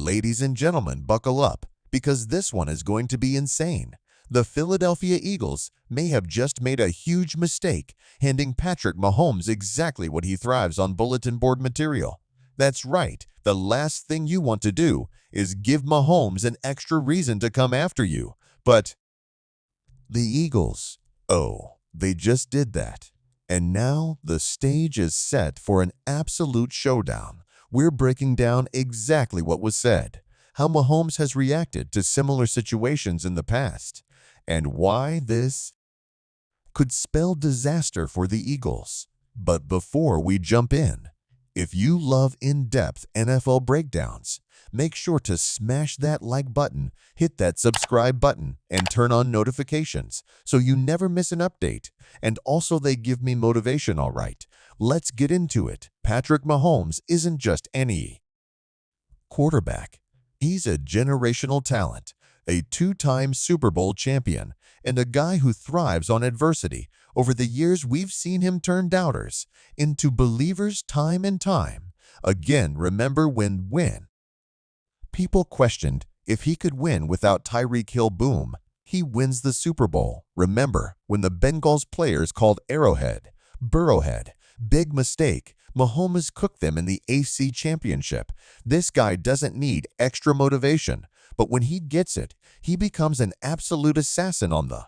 Ladies and gentlemen, buckle up, because this one is going to be insane. The Philadelphia Eagles may have just made a huge mistake, handing Patrick Mahomes exactly what he thrives on bulletin board material. That's right, the last thing you want to do is give Mahomes an extra reason to come after you. But the Eagles, oh, they just did that. And now the stage is set for an absolute showdown. We're breaking down exactly what was said, how Mahomes has reacted to similar situations in the past, and why this could spell disaster for the Eagles. But before we jump in, if you love in-depth NFL breakdowns, make sure to smash that like button, hit that subscribe button, and turn on notifications so you never miss an update. And also, they give me motivation, all right. Let's get into it. Patrick Mahomes isn't just any quarterback. He's a generational talent, a two-time Super Bowl champion, and a guy who thrives on adversity. Over the years, we've seen him turn doubters into believers time and time again. Remember when people questioned if he could win without Tyreek Hill? Boom, he wins the Super Bowl. Remember when the Bengals players called Arrowhead Burrowhead? Big mistake. Mahomes cooked them in the AC Championship. This guy doesn't need extra motivation, but when he gets it, he becomes an absolute assassin on the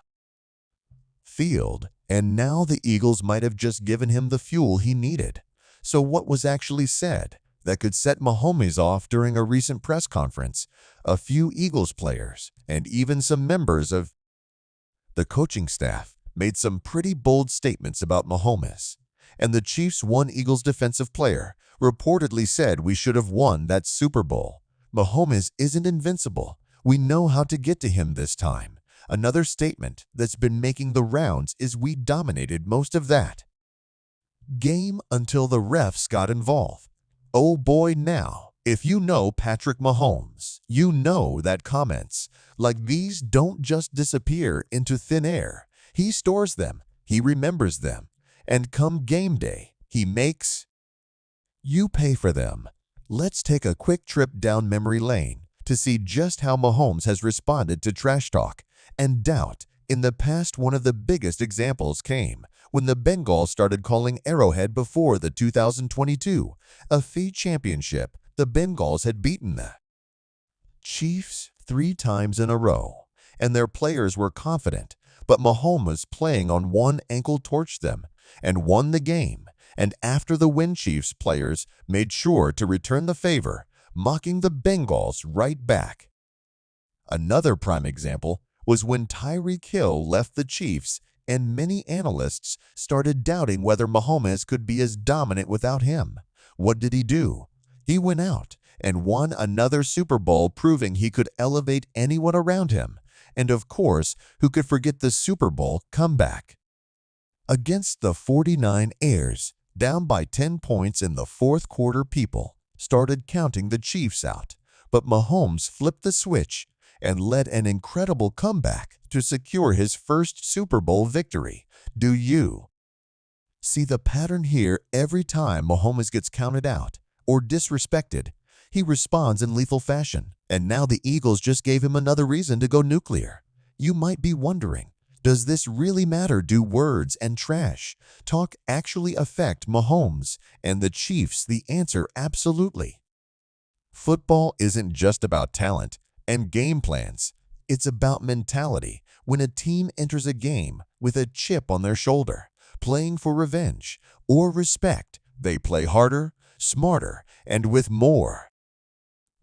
field. And now the Eagles might have just given him the fuel he needed. So what was actually said that could set Mahomes off during a recent press conference? A few Eagles players and even some members of the coaching staff made some pretty bold statements about Mahomes. And the Chiefs' one Eagles defensive player reportedly said, "We should have won that Super Bowl. Mahomes isn't invincible. We know how to get to him this time." Another statement that's been making the rounds is, "We dominated most of that game until the refs got involved." Oh boy, now, if you know Patrick Mahomes, you know that comments like these don't just disappear into thin air. He stores them, he remembers them, and come game day, he makes you pay for them. Let's take a quick trip down memory lane to see just how Mahomes has responded to trash talk and doubt in the past. One of the biggest examples came when the Bengals started calling Arrowhead before the 2022 AFC Championship. The Bengals had beaten the Chiefs 3 times in a row, and their players were confident, but Mahomes playing on one ankle torched them and won the game. And after the win, Chiefs players made sure to return the favor, mocking the Bengals right back. Another prime example was when Tyreek Hill left the Chiefs, and many analysts started doubting whether Mahomes could be as dominant without him. What did he do? He went out and won another Super Bowl, proving he could elevate anyone around him. And of course, who could forget the Super Bowl comeback against the 49ers? Down by 10 points in the fourth quarter, people started counting the Chiefs out, but Mahomes flipped the switch and led an incredible comeback to secure his first Super Bowl victory. Do you see the pattern here? Every time Mahomes gets counted out or disrespected, he responds in lethal fashion. And now the Eagles just gave him another reason to go nuclear. You might be wondering, does this really matter? Do words and trash talk actually affect Mahomes and the Chiefs? The answer: absolutely. Football isn't just about talent and game plans. It's about mentality. When a team enters a game with a chip on their shoulder, playing for revenge or respect, they play harder, smarter, and with more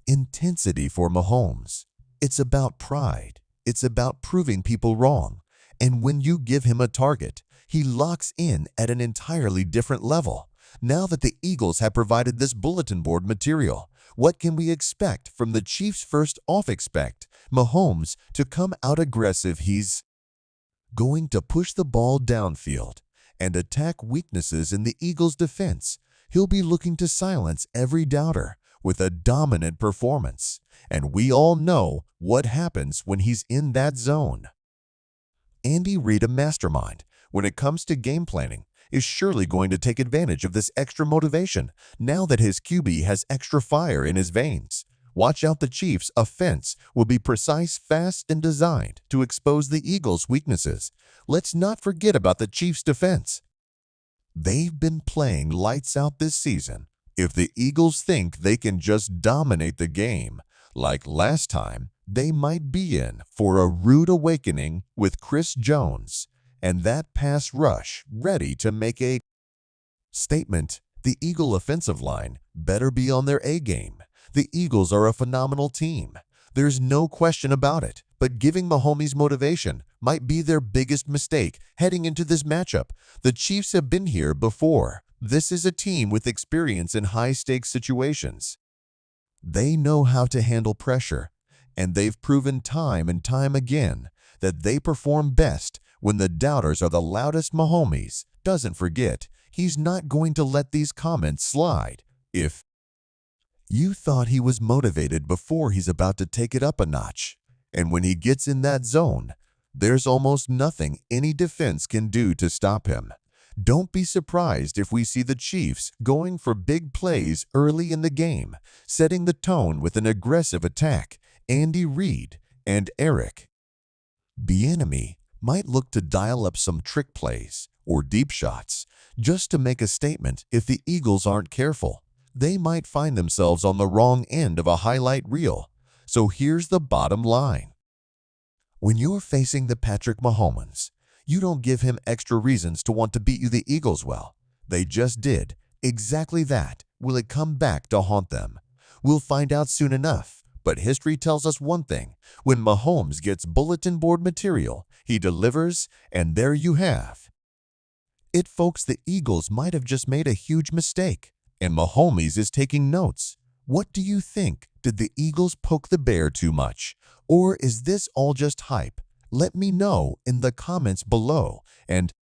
intensity. For Mahomes, it's about pride. It's about proving people wrong. And when you give him a target, he locks in at an entirely different level. Now that the Eagles have provided this bulletin board material, what can we expect from the Chiefs? First off, expect Mahomes to come out aggressive. He's going to push the ball downfield and attack weaknesses in the Eagles' defense. He'll be looking to silence every doubter with a dominant performance. And we all know what happens when he's in that zone. Andy Reid, a mastermind when it comes to game planning, is surely going to take advantage of this extra motivation now that his QB has extra fire in his veins. Watch out, the Chiefs' offense will be precise, fast, and designed to expose the Eagles' weaknesses. Let's not forget about the Chiefs' defense. They've been playing lights out this season. If the Eagles think they can just dominate the game like last time, they might be in for a rude awakening with Chris Jones and that pass rush ready to make a statement. The Eagle offensive line better be on their A game. The Eagles are a phenomenal team. There's no question about it, but giving Mahomes motivation might be their biggest mistake heading into this matchup. The Chiefs have been here before. This is a team with experience in high-stakes situations. They know how to handle pressure, and they've proven time and time again that they perform best when the doubters are the loudest. Mahomes doesn't forget. He's not going to let these comments slide. If you thought he was motivated before, he's about to take it up a notch. And when he gets in that zone, there's almost nothing any defense can do to stop him. Don't be surprised if we see the Chiefs going for big plays early in the game, setting the tone with an aggressive attack. Andy Reid and Eric Bieniemy might look to dial up some trick plays or deep shots just to make a statement. If the Eagles aren't careful, they might find themselves on the wrong end of a highlight reel. So here's the bottom line. When you're facing the Patrick Mahomes, you don't give him extra reasons to want to beat you. The Eagles, well, they just did exactly that. Will it come back to haunt them? We'll find out soon enough. But history tells us one thing. When Mahomes gets bulletin board material, he delivers, and there you have it, folks. The Eagles might have just made a huge mistake, and Mahomes is taking notes. What do you think? Did the Eagles poke the bear too much? Or is this all just hype? Let me know in the comments below. And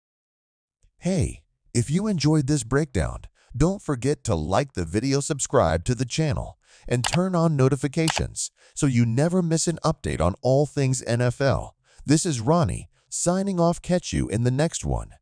hey, if you enjoyed this breakdown, don't forget to like the video, subscribe to the channel, and turn on notifications so you never miss an update on all things NFL. This is Ronnie signing off. Catch you in the next one.